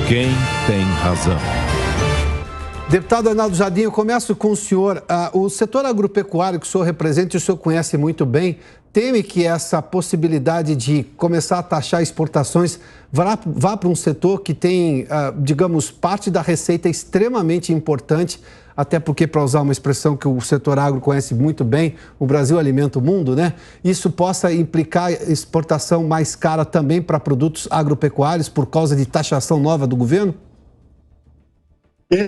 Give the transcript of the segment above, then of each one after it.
Quem tem razão? Deputado Arnaldo Jardim, eu começo com o senhor. O setor agropecuário que o senhor representa e o senhor conhece muito bem, teme que essa possibilidade de começar a taxar exportações vá para um setor que tem, digamos, parte da receita extremamente importante, até porque, para usar uma expressão que o setor agro conhece muito bem, o Brasil alimenta o mundo, né? Isso possa implicar exportação mais cara também para produtos agropecuários por causa de taxação nova do governo?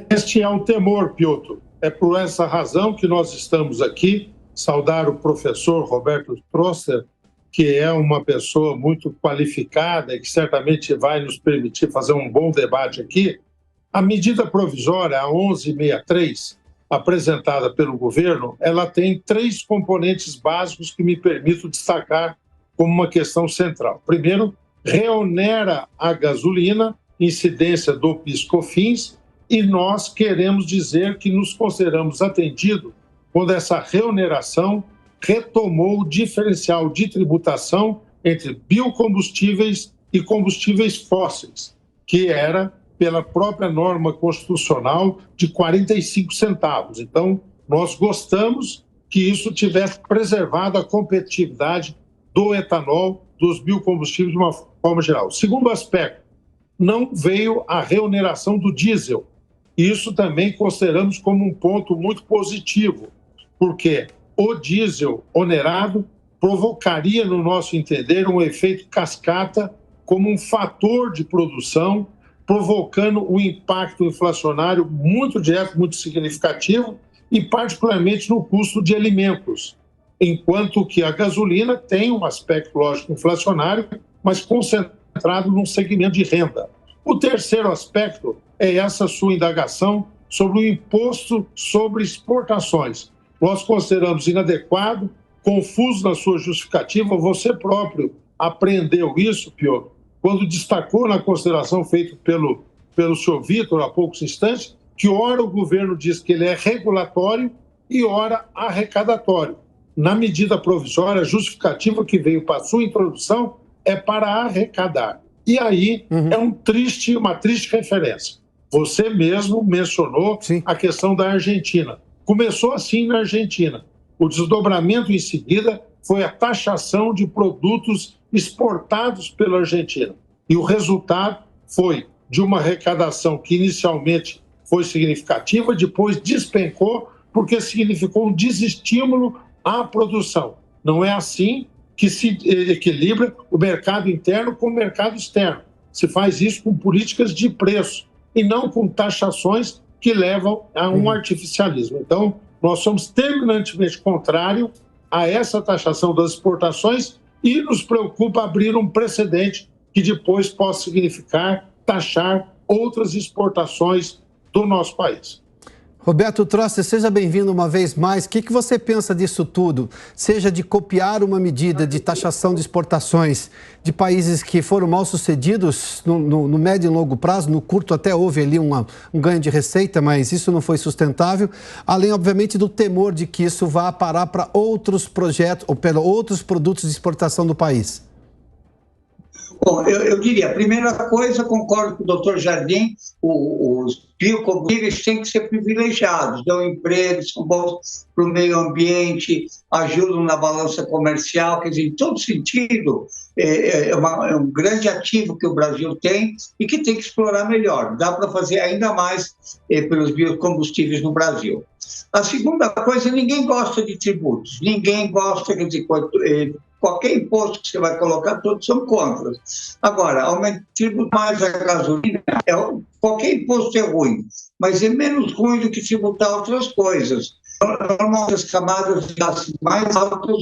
Este é o temor, Piotr. É por essa razão que nós estamos aqui. Saudar o professor Roberto Trosser, que é uma pessoa muito qualificada e que certamente vai nos permitir fazer um bom debate aqui. A medida provisória, a 1163, apresentada pelo governo, ela tem 3 componentes básicos que me permito destacar como uma questão central. Primeiro, reonera a gasolina, incidência do PIS/COFINS, e nós queremos dizer que nos consideramos atendidos quando essa reoneração retomou o diferencial de tributação entre biocombustíveis e combustíveis fósseis, que era, pela própria norma constitucional, de 45 centavos. Então, nós gostamos que isso tivesse preservado a competitividade do etanol, dos biocombustíveis de uma forma geral. Segundo aspecto, não veio a reoneração do diesel. Isso também consideramos como um ponto muito positivo, porque o diesel onerado provocaria, no nosso entender, um efeito cascata como um fator de produção, provocando um impacto inflacionário muito direto, muito significativo, e particularmente no custo de alimentos, enquanto que a gasolina tem um aspecto, lógico, inflacionário, mas concentrado num segmento de renda. O terceiro aspecto é essa sua indagação sobre o imposto sobre exportações. Nós consideramos inadequado, confuso na sua justificativa. Você próprio aprendeu isso, Piotr, quando destacou na consideração feita pelo senhor Vitor há poucos instantes, que ora o governo diz que ele é regulatório e ora arrecadatório. Na medida provisória, a justificativa que veio para a sua introdução é para arrecadar. E aí é uma triste referência. Você mesmo mencionou a questão da Argentina. Começou assim na Argentina. O desdobramento em seguida foi a taxação de produtos exportados pela Argentina. E o resultado foi de uma arrecadação que inicialmente foi significativa, depois despencou, porque significou um desestímulo à produção. Não é assim que se equilibra o mercado interno com o mercado externo. Se faz isso com políticas de preço e não com taxações que levam a um artificialismo. Então, nós somos terminantemente contrários a essa taxação das exportações e nos preocupa abrir um precedente que depois possa significar taxar outras exportações do nosso país. Roberto Trosser, seja bem-vindo uma vez mais. O que você pensa disso tudo? Seja de copiar uma medida de taxação de exportações de países que foram mal sucedidos no médio e longo prazo, no curto até houve ali um ganho de receita, mas isso não foi sustentável, além, obviamente, do temor de que isso vá parar para outros projetos ou para outros produtos de exportação do país. Bom, eu diria, a primeira coisa, concordo com o doutor Jardim, os biocombustíveis têm que ser privilegiados, dão emprego, são bons para o meio ambiente, ajudam na balança comercial, quer dizer, em todo sentido, é um grande ativo que o Brasil tem e que tem que explorar melhor. Dá para fazer ainda mais pelos biocombustíveis no Brasil. A segunda coisa, ninguém gosta de tributos, ninguém gosta, quer dizer, qualquer imposto que você vai colocar, todos são contra. Agora, tributar mais a gasolina, qualquer imposto é ruim, mas é menos ruim do que tributar outras coisas. Normalmente, as camadas de classe mais altas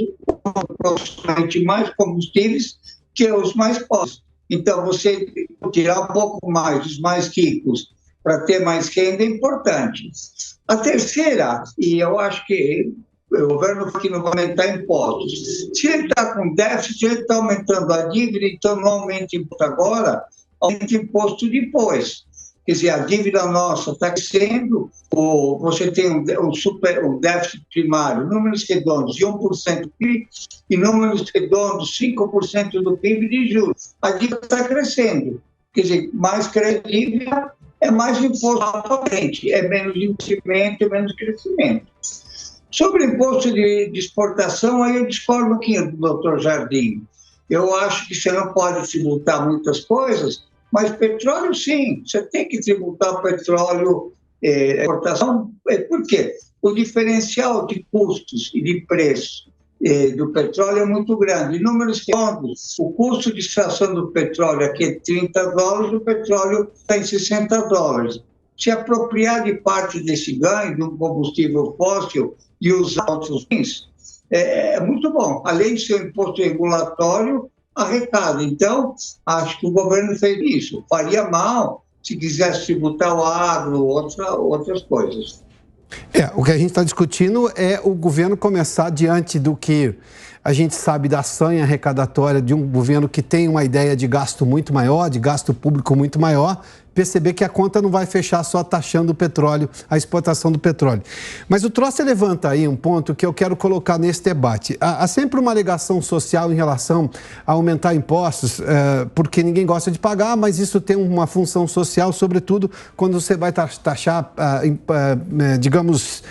proporcionalmente mais combustíveis que os mais pobres. Então, você tirar um pouco mais dos mais ricos para ter mais renda é importante. A terceira, e eu acho que o governo aqui não vai aumentar impostos. Se ele está com déficit, ele está aumentando a dívida, então não aumenta imposto agora, aumenta imposto depois. Quer dizer, a dívida nossa está crescendo, você tem um déficit primário, números redondos de 1% do PIB e números redondos 5% do PIB de juros. A dívida está crescendo. Quer dizer, mais credível é mais imposto atualmente, é menos investimento e menos crescimento. Sobre o imposto de exportação, aí eu discordo um pouquinho do doutor Jardim. Eu acho que você não pode tributar muitas coisas, mas petróleo sim, você tem que tributar petróleo, exportação. Por quê? O diferencial de custos e de preço do petróleo é muito grande. Em números redondos, o custo de extração do petróleo aqui é $30, o petróleo está em $60. Se apropriar de parte desse ganho do combustível fóssil e usar outros fins, é muito bom. Além de ser um imposto regulatório, arrecada. Então, acho que o governo fez isso. Faria mal se quisesse tributar o agro, outras coisas. O que a gente está discutindo é o governo começar, diante do que a gente sabe da sanha arrecadatória de um governo que tem uma ideia de gasto muito maior, de gasto público muito maior, perceber que a conta não vai fechar só taxando o petróleo, a exportação do petróleo. Mas o Trosser levanta aí um ponto que eu quero colocar nesse debate. Há sempre uma alegação social em relação a aumentar impostos, porque ninguém gosta de pagar, mas isso tem uma função social, sobretudo quando você vai taxar, digamos,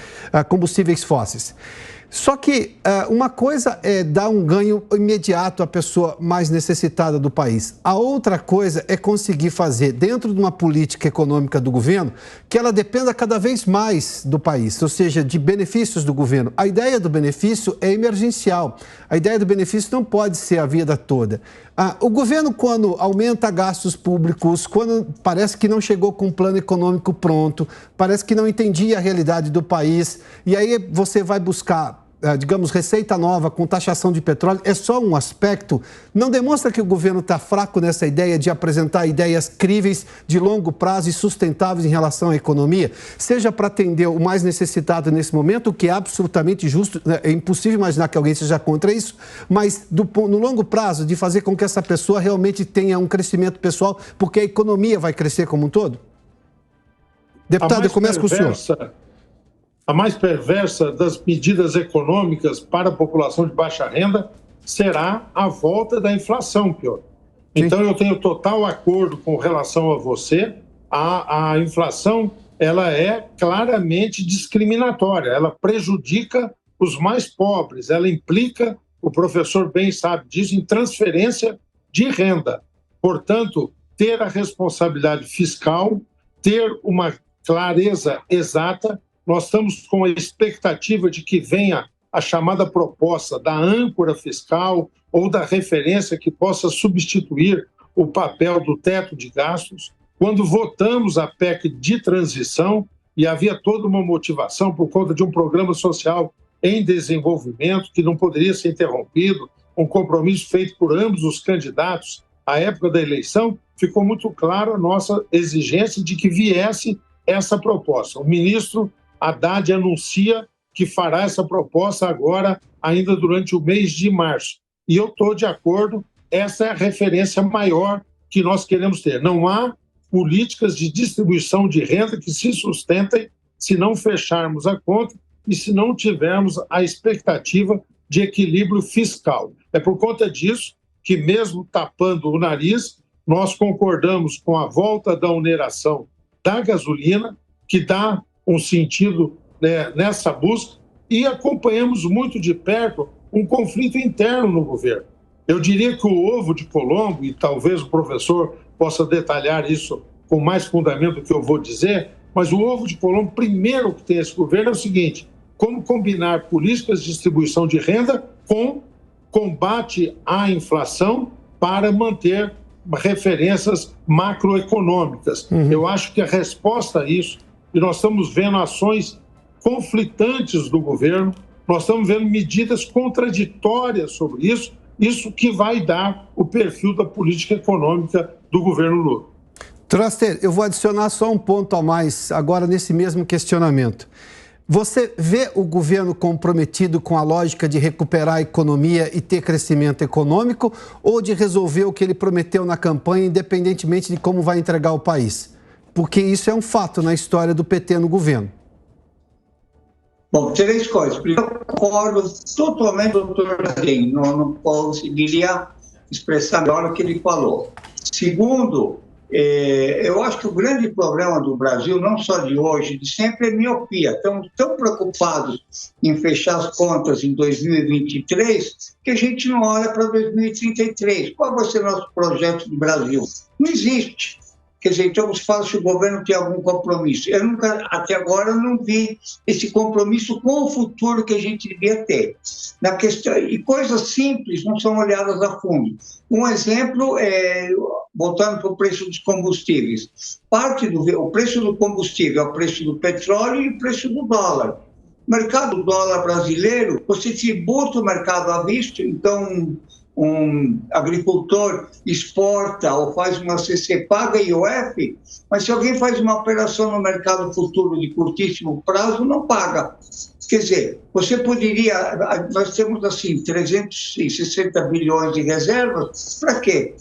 combustíveis fósseis. Só que uma coisa é dar um ganho imediato à pessoa mais necessitada do país. A outra coisa é conseguir fazer, dentro de uma política econômica do governo, que ela dependa cada vez mais do país, ou seja, de benefícios do governo. A ideia do benefício é emergencial. A ideia do benefício não pode ser a vida toda. O governo, quando aumenta gastos públicos, quando parece que não chegou com um plano econômico pronto, parece que não entendia a realidade do país, e aí você vai buscar, digamos, receita nova com taxação de petróleo, é só um aspecto, não demonstra que o governo está fraco nessa ideia de apresentar ideias críveis, de longo prazo e sustentáveis em relação à economia, seja para atender o mais necessitado nesse momento, o que é absolutamente justo, é impossível imaginar que alguém seja contra isso, mas no longo prazo, de fazer com que essa pessoa realmente tenha um crescimento pessoal, porque a economia vai crescer como um todo? Deputado, eu começo com o senhor. A mais perversa das medidas econômicas para a população de baixa renda será a volta da inflação, Pior. Então, eu tenho total acordo com relação a você. A inflação, ela é claramente discriminatória, ela prejudica os mais pobres, ela implica, o professor bem sabe disso, em transferência de renda. Portanto, ter a responsabilidade fiscal, ter uma clareza exata. Nós estamos com a expectativa de que venha a chamada proposta da âncora fiscal ou da referência que possa substituir o papel do teto de gastos. Quando votamos a PEC de transição, e havia toda uma motivação por conta de um programa social em desenvolvimento que não poderia ser interrompido, um compromisso feito por ambos os candidatos à época da eleição, ficou muito claro a nossa exigência de que viesse essa proposta. O ministro Haddad anuncia que fará essa proposta agora, ainda durante o mês de março. E eu estou de acordo, essa é a referência maior que nós queremos ter. Não há políticas de distribuição de renda que se sustentem se não fecharmos a conta e se não tivermos a expectativa de equilíbrio fiscal. É por conta disso que, mesmo tapando o nariz, nós concordamos com a volta da oneração da gasolina, que dá um sentido nessa busca, e acompanhamos muito de perto um conflito interno no governo. Eu diria que o ovo de Colombo, e talvez o professor possa detalhar isso com mais fundamento do que eu vou dizer, mas o ovo de Colombo, primeiro que tem esse governo, é o seguinte: como combinar políticas de distribuição de renda com combate à inflação para manter referências macroeconômicas. Eu acho que a resposta a isso, e nós estamos vendo ações conflitantes do governo, nós estamos vendo medidas contraditórias sobre isso, isso que vai dar o perfil da política econômica do governo Lula. Trosser, eu vou adicionar só um ponto a mais agora nesse mesmo questionamento. Você vê o governo comprometido com a lógica de recuperar a economia e ter crescimento econômico, ou de resolver o que ele prometeu na campanha, independentemente de como vai entregar o país? Porque isso é um fato na história do PT no governo. Bom, três coisas. Primeiro, eu concordo totalmente com o doutor Jardim. Não conseguiria expressar melhor o que ele falou. Segundo, Eu acho que o grande problema do Brasil, não só de hoje, de sempre, é miopia. Estamos tão preocupados em fechar as contas em 2023 que a gente não olha para 2033. Qual vai ser o nosso projeto do Brasil? Não existe. Quer dizer, então se fala se o governo tem algum compromisso. Eu nunca, até agora, não vi esse compromisso com o futuro que a gente devia ter. Na questão, e coisas simples não são olhadas a fundo. Um exemplo é, voltando para o preço dos combustíveis. O preço do combustível é o preço do petróleo e o preço do dólar. O mercado do dólar brasileiro, você tributa o mercado à vista, então um agricultor exporta ou faz uma CC, paga IOF, mas se alguém faz uma operação no mercado futuro de curtíssimo prazo, não paga. Quer dizer, você poderia, nós temos assim 360 bilhões de reservas, para quê?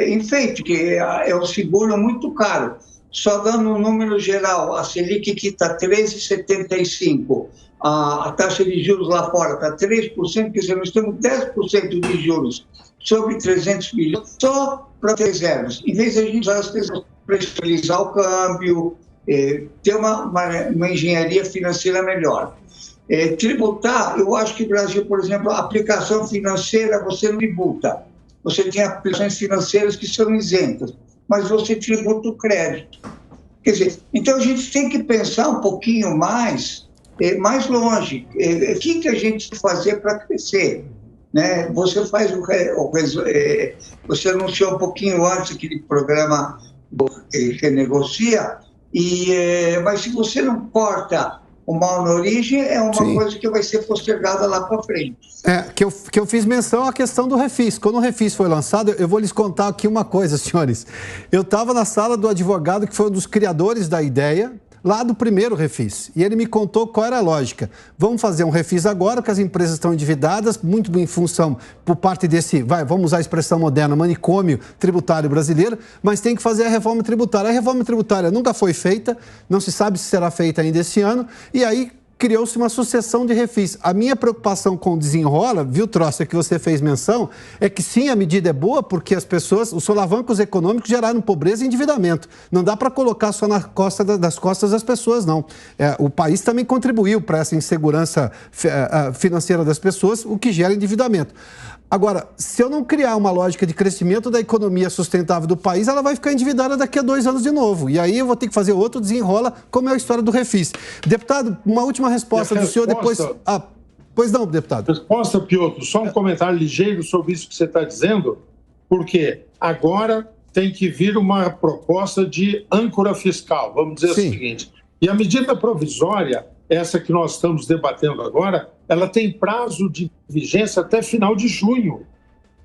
Enfeite, que é um seguro muito caro. Só dando um número geral, a Selic que está 13,75%, a taxa de juros lá fora está 3%, quer dizer, nós temos 10% de juros sobre 300 bilhões só para reservas. Em vez de a gente usar as reservas para estabilizar o câmbio, ter uma engenharia financeira melhor. Tributar, eu acho que o Brasil, por exemplo, a aplicação financeira você não tributa. Você tem aplicações financeiras que são isentas, mas você tributa o crédito. Quer dizer, então a gente tem que pensar um pouquinho mais longe. O que a gente tem que fazer para crescer? Né? Você faz você anunciou um pouquinho antes aquele programa que renegocia, mas se você não corta o mal na origem, é uma coisa que vai ser postergada lá para frente. Que eu fiz menção à questão do Refis. Quando o Refis foi lançado, eu vou lhes contar aqui uma coisa, senhores. Eu estava na sala do advogado que foi um dos criadores da ideia, lá do primeiro Refis. E ele me contou qual era a lógica. Vamos fazer um Refis agora, porque as empresas estão endividadas, muito em função, por parte desse, vamos usar a expressão moderna, manicômio tributário brasileiro, mas tem que fazer a reforma tributária. A reforma tributária nunca foi feita, não se sabe se será feita ainda esse ano, e aí criou-se uma sucessão de refis. A minha preocupação com o desenrola, viu, Trosser, que você fez menção, é que sim, a medida é boa porque as pessoas, os solavancos econômicos geraram pobreza e endividamento. Não dá para colocar só nas costas das pessoas, não. O país também contribuiu para essa insegurança financeira das pessoas, o que gera endividamento. Agora, se eu não criar uma lógica de crescimento da economia sustentável do país, ela vai ficar endividada daqui a 2 anos de novo. E aí eu vou ter que fazer outro desenrola, como é a história do Refis. Deputado, uma última resposta do senhor, depois... pois não, deputado. Resposta, Piotr, só um comentário ligeiro sobre isso que você está dizendo, porque agora tem que vir uma proposta de âncora fiscal, vamos dizer o seguinte. E a medida provisória, essa que nós estamos debatendo agora, ela tem prazo de vigência até final de junho.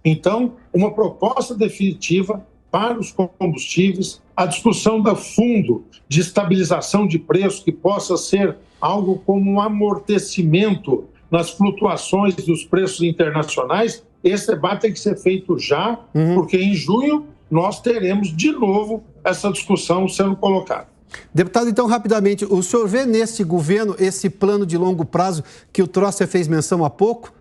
Então, uma proposta definitiva para os combustíveis, a discussão do fundo de estabilização de preço, que possa ser algo como um amortecimento nas flutuações dos preços internacionais, esse debate tem que ser feito já, porque em junho nós teremos de novo essa discussão sendo colocada. Deputado, então, rapidamente, o senhor vê nesse governo esse plano de longo prazo que o Trosser fez menção há pouco?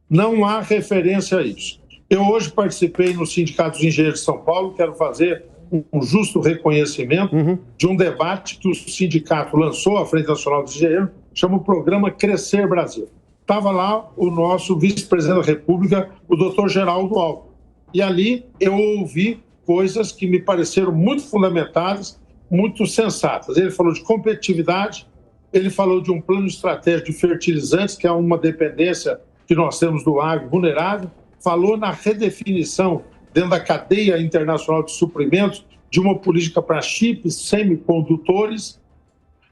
Não há referência a isso. Eu hoje participei no Sindicato dos Engenheiros de São Paulo, quero fazer um justo reconhecimento de um debate que o sindicato lançou, a Frente Nacional dos Engenheiros, chama o programa Crescer Brasil. Estava lá o nosso vice-presidente da República, o doutor Geraldo Alckmin. E ali eu ouvi coisas que me pareceram muito fundamentadas, muito sensatas. Ele falou de competitividade, ele falou de um plano estratégico de fertilizantes, que é uma dependência que nós temos do agro vulnerável, falou na redefinição dentro da cadeia internacional de suprimentos de uma política para chips, semicondutores,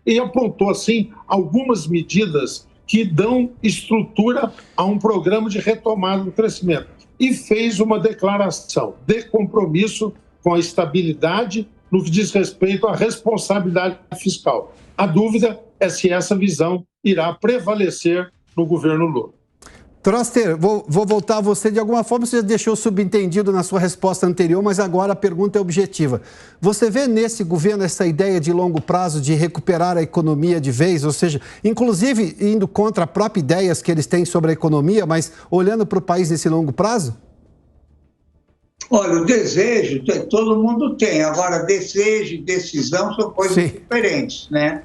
e apontou, assim, algumas medidas que dão estrutura a um programa de retomada do crescimento. E fez uma declaração de compromisso com a estabilidade no que diz respeito à responsabilidade fiscal. A dúvida é se essa visão irá prevalecer no governo Lula. Trosser, vou voltar a você. De alguma forma, você já deixou subentendido na sua resposta anterior, mas agora a pergunta é objetiva. Você vê nesse governo essa ideia de longo prazo de recuperar a economia de vez, ou seja, inclusive indo contra as próprias ideias que eles têm sobre a economia, mas olhando para o país nesse longo prazo? Olha, o desejo, todo mundo tem. Agora, desejo e decisão são coisas diferentes, né?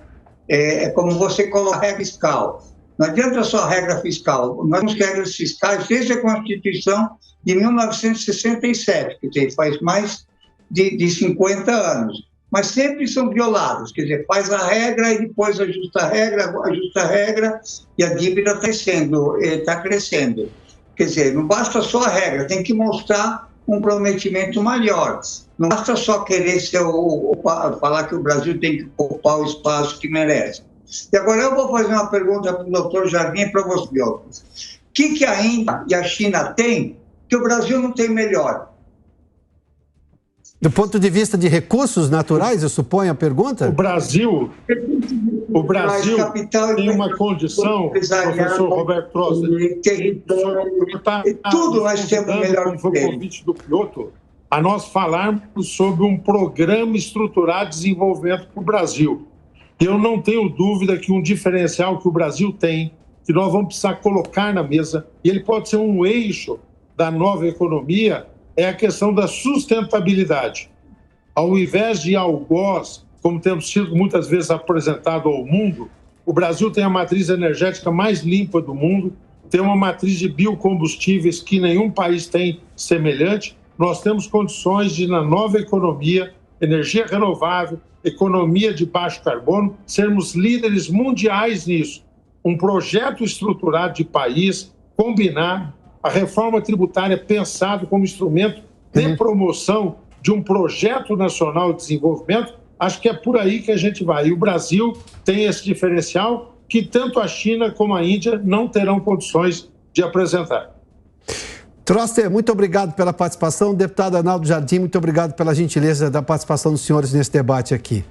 É como você coloca a regra fiscal. Não adianta só a regra fiscal. Nós temos regras fiscais desde a Constituição de 1967, quer dizer, faz mais de 50 anos. Mas sempre são violadas, quer dizer, faz a regra e depois ajusta a regra e a dívida está crescendo. Quer dizer, não basta só a regra, tem que mostrar um comprometimento maior. Não basta só querer falar que o Brasil tem que ocupar o espaço que merece. E agora eu vou fazer uma pergunta para o doutor Jardim e para você, Piotr. O que a Índia e a China têm que o Brasil não tem melhor? Do ponto de vista de recursos naturais, eu suponho a pergunta? O Brasil tem uma condição, professor Roberto Trosser, tudo nós temos melhor como foi o convite do Piotr, a nós falarmos sobre um programa estruturado de desenvolvimento para o Brasil. Eu não tenho dúvida que um diferencial que o Brasil tem, que nós vamos precisar colocar na mesa, e ele pode ser um eixo da nova economia, é a questão da sustentabilidade. Ao invés de algoz, como temos sido muitas vezes apresentado ao mundo, o Brasil tem a matriz energética mais limpa do mundo, tem uma matriz de biocombustíveis que nenhum país tem semelhante. Nós temos condições de, na nova economia, energia renovável, economia de baixo carbono, sermos líderes mundiais nisso. Um projeto estruturado de país, combinado, a reforma tributária pensado como instrumento de promoção de um projeto nacional de desenvolvimento, acho que é por aí que a gente vai. E o Brasil tem esse diferencial que tanto a China como a Índia não terão condições de apresentar. Trosser, muito obrigado pela participação. Deputado Arnaldo Jardim, muito obrigado pela gentileza da participação dos senhores nesse debate aqui.